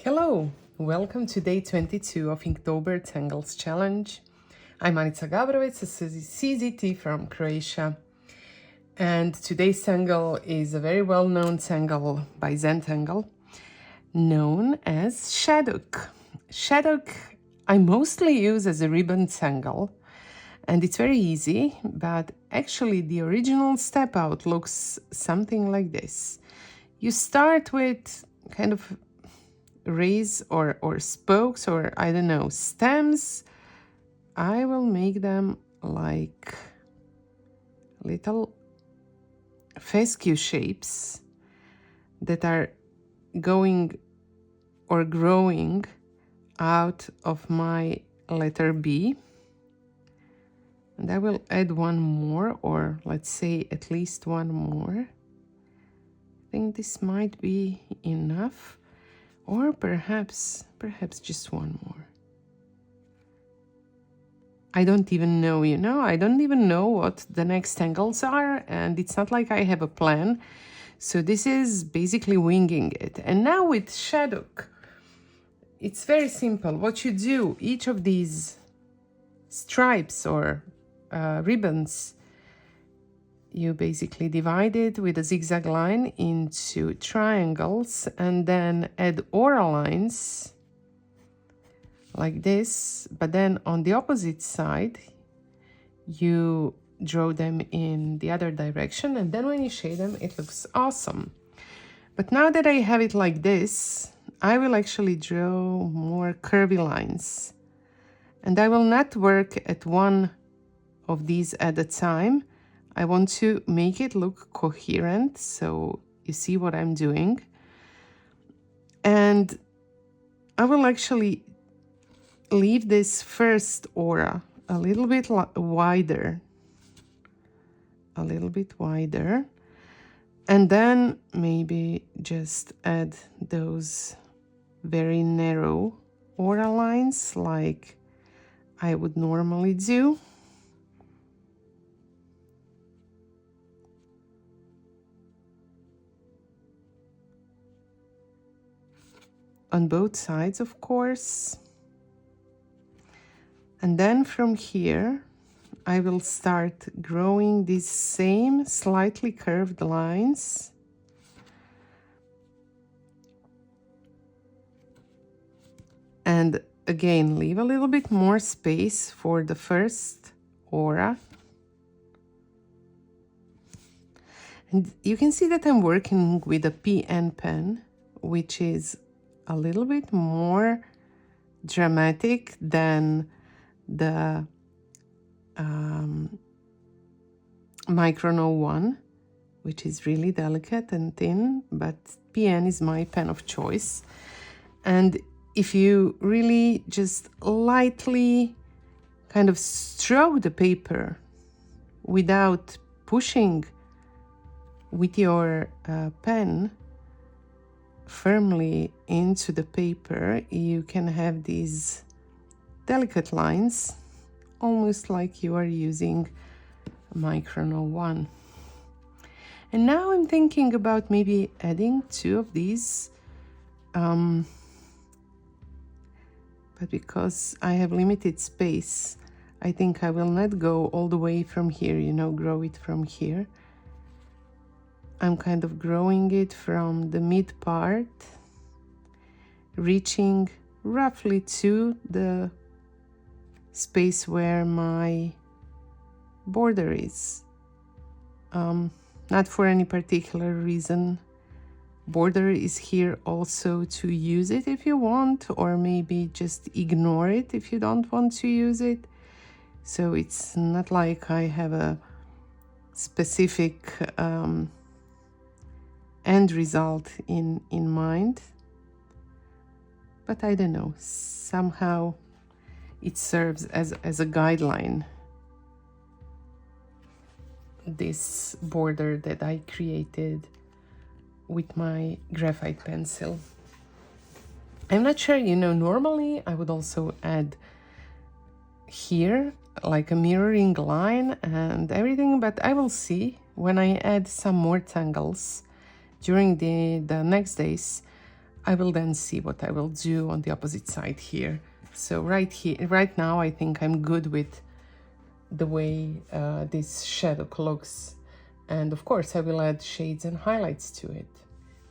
Hello, welcome to day 22 of Inktober Tangles challenge. I'm Anica Gabrovic, a CZT from Croatia, and today's tangle is a very well-known tangle by Zentangle, known as Shattuck. Shattuck I mostly use as a ribbon tangle, and it's very easy, but actually the original step out looks something like this. You start with kind of rays or spokes, or I don't know, stems. I will make them like little fescue shapes that are going or growing out of my letter B. And I will add one more, or let's say at least one more. I think this might be enough. Or perhaps just one more. I don't even know, I don't even know what the next tangles are, and it's not like I have a plan. So this is basically winging it. And now with Shattuck, it's very simple. What you do, each of these stripes or ribbons, you basically divide it with a zigzag line into triangles and then add aura lines like this. But then on the opposite side, you draw them in the other direction, and then when you shade them, it looks awesome. But now that I have it like this, I will actually draw more curvy lines. And I will not work at one of these at a time. I want to make it look coherent, so you see what I'm doing. And I will actually leave this first aura a little bit wider. And then maybe just add those very narrow aura lines like I would normally do. On both sides, of course. And then from here, I will start growing these same slightly curved lines. And again, leave a little bit more space for the first aura. And you can see that I'm working with a PN pen, which is a little bit more dramatic than the Micron 01, which is really delicate and thin, but PN is my pen of choice. And if you really just lightly kind of stroke the paper without pushing with your pen firmly into the paper, you can have these delicate lines, almost like you are using Micron 01. And now I'm thinking about maybe adding two of these, but because I have limited space, I think I will not go all the way from here, grow it from here. I'm kind of growing it from the mid part, reaching roughly to the space where my border is. Not for any particular reason. Border is here also to use it if you want, or maybe just ignore it if you don't want to use it. So it's not like I have a specific end result in mind, but I don't know, somehow it serves as a guideline, this border that I created with my graphite pencil. I'm not sure, normally I would also add here like a mirroring line and everything, but I will see when I add some more tangles during the next days I will then see what I will do on the opposite side here. So right now, I think I'm good with the way this shadow looks. And of course, I will add shades and highlights to it.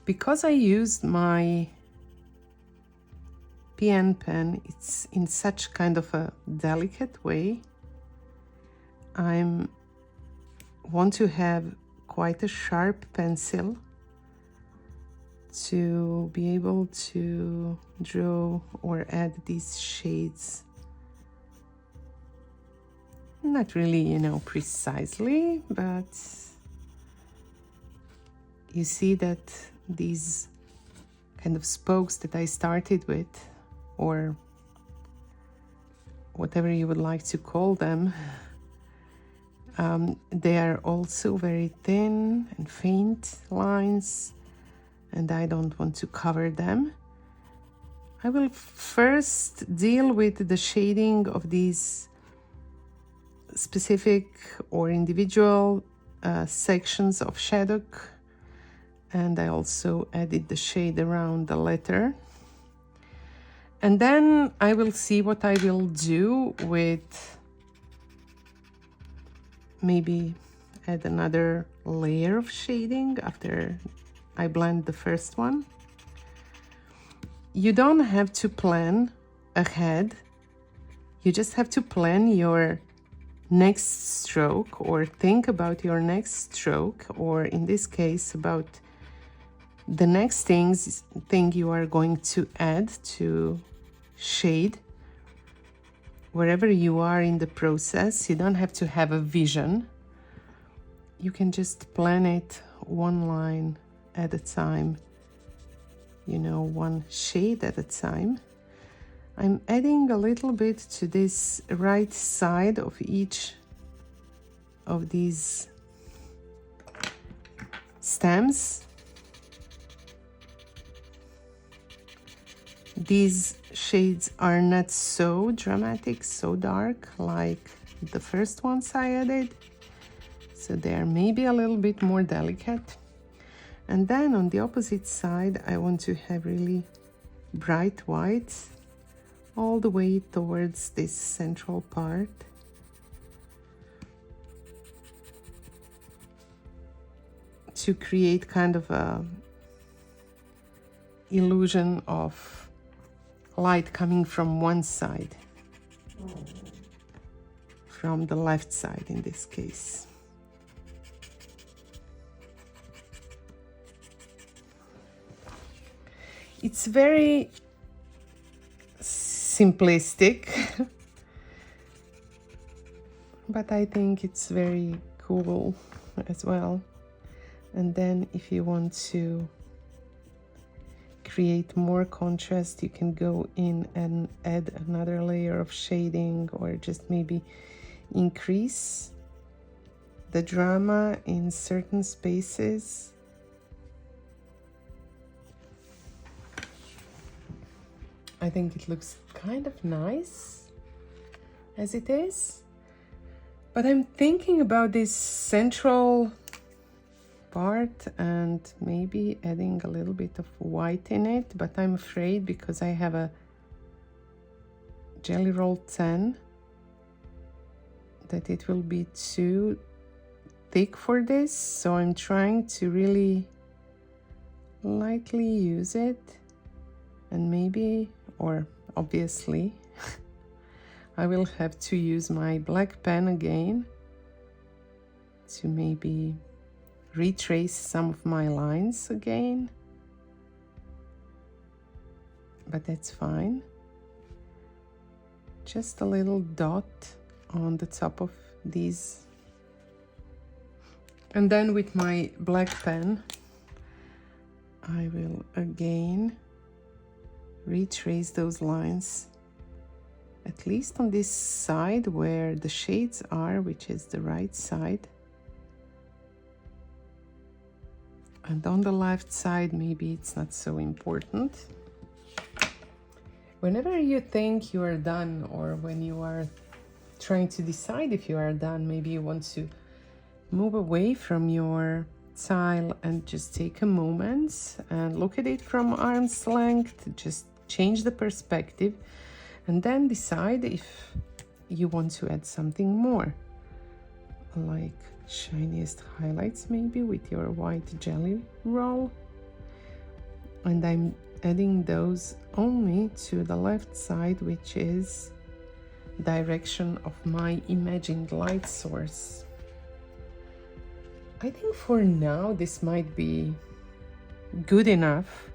Because I used my PN pen, it's in such kind of a delicate way. I want to have quite a sharp pencil to be able to draw or add these shades. Not really, you know, precisely, but you see that these kind of spokes that I started with, or whatever you would like to call them, they are also very thin and faint lines, and I don't want to cover them. I will first deal with the shading of these specific or individual sections of Shattuck, and I also added the shade around the letter. And then I will see what I will do with, maybe add another layer of shading after I blend the first one. You don't have to plan ahead. You just have to plan your next stroke, or think about your next stroke, or in this case about the next thing you are going to add to shade. Wherever you are in the process, you don't have to have a vision. You can just plan it one line at a time, you know, one shade at a time. I'm adding a little bit to this right side of each of these stems. These shades are not so dramatic, so dark like the first ones I added, so they are maybe a little bit more delicate. And then on the opposite side, I want to have really bright whites all the way towards this central part. To create kind of a illusion of light coming from one side, from the left side in this case. It's very simplistic, but I think it's very cool as well. And then if you want to create more contrast, you can go in and add another layer of shading, or just maybe increase the drama in certain spaces. I think it looks kind of nice as it is, but I'm thinking about this central part and maybe adding a little bit of white in it, but I'm afraid because I have a Jelly Roll 10 that it will be too thick for this, so I'm trying to really lightly use it, and maybe, or obviously, I will have to use my black pen again to maybe retrace some of my lines again, but that's fine. Just a little dot on the top of these, and then with my black pen I will again retrace those lines, at least on this side where the shades are, which is the right side. And on the left side, maybe it's not so important. Whenever you think you are done, or when you are trying to decide if you are done, maybe you want to move away from your tile and just take a moment and look at it from arm's length. Just change the perspective and then decide if you want to add something more, like shiniest highlights maybe with your white jelly roll. And I'm adding those only to the left side, which is direction of my imagined light source. I think for now this might be good enough,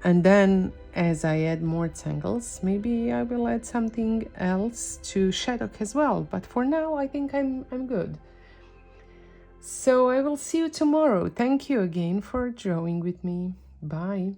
and then as I add more tangles, maybe I will add something else to Shattuck as well, but for now I think I'm good. So I will see you tomorrow. Thank you again for drawing with me. Bye.